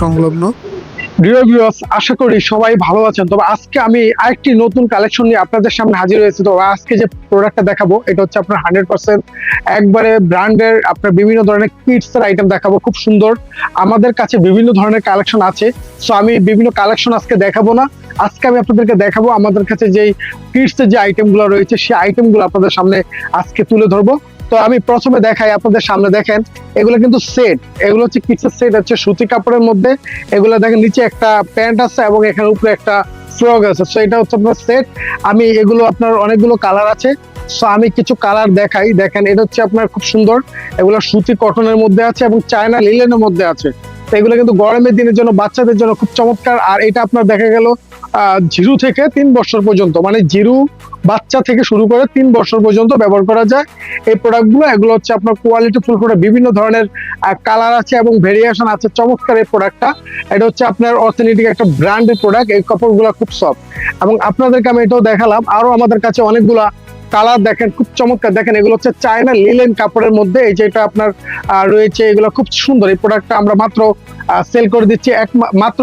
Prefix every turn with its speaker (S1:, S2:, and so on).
S1: সংলগ্ন।
S2: প্রিয় ভিউয়ার্স, আশা করি সবাই ভালো আছেন। তবে আজকে আমি আরেকটি নতুন কালেকশন নিয়ে আপনাদের সামনে হাজির হয়েছি। তো আজকে যে প্রোডাক্টটা দেখাবো এটা হচ্ছে আপনার 100% একবারে ব্র্যান্ডের আপনার বিভিন্ন ধরনের কিডস এর আইটেম দেখাবো, খুব সুন্দর। আমাদের কাছে বিভিন্ন ধরনের কালেকশন আছে, সো আমি বিভিন্ন কালেকশন আজকে দেখাবো না। আজকে আমি আপনাদেরকে দেখাবো আমাদের কাছে যেই কিডস এর যে আইটেমগুলো রয়েছে সেই আইটেমগুলো আপনাদের সামনে আজকে তুলে ধরবো। তো আমি প্রথমে দেখাই আপনাদের সামনে, দেখেন এগুলো কিন্তু সেট, এগুলো হচ্ছে কিডস এর সেট, হচ্ছে সুতি কাপড়ের মধ্যে। এগুলো দেখেন নিচে একটা প্যান্ট আছে এবং এখানে উপরে একটা ফ্রক আছে, সো এটা হচ্ছে আপনার সেট। আমি এগুলো আপনার অনেকগুলো কালার আছে, সো আমি কিছু কালার দেখাই। দেখেন এটা হচ্ছে আপনার খুব সুন্দর, এগুলো সুতি কটনের মধ্যে আছে এবং চায়না লিলেনের মধ্যে আছে। তো এগুলো কিন্তু গরমের দিনের জন্য বাচ্চাদের জন্য খুব চমৎকার। আর এটা আপনার দেখা গেল 0 থেকে 3 বছর পর্যন্ত, মানে জিরো বাচ্চা থেকে শুরু করে 3 বছর পর্যন্ত ব্যবহার করা যায় এই প্রোডাক্টগুলো। এগুলো হচ্ছে আপনার কোয়ালিটি ফুল প্রোডাক্ট, বিভিন্ন ধরনের কালার আছে এবং ভেরিয়েশন আছে। চমৎকার এই প্রোডাক্টটা, এটা হচ্ছে আপনার অথেন্টিক একটা ব্র্যান্ডের প্রোডাক্ট। এই কাপড়গুলো খুব সফট এবং আপনাদেরকে আমি এটাও দেখালাম। আরো আমাদের কাছে অনেকগুলা কালার দেখেন, খুব চমৎকার। দেখেন এগুলো হচ্ছে চায়না লিলেন কাপড়ের মধ্যে, এই যেটা আপনার রয়েছে, এগুলো খুব সুন্দর। এই প্রোডাক্টটা আমরা মাত্র সেল করে দিচ্ছি মাত্র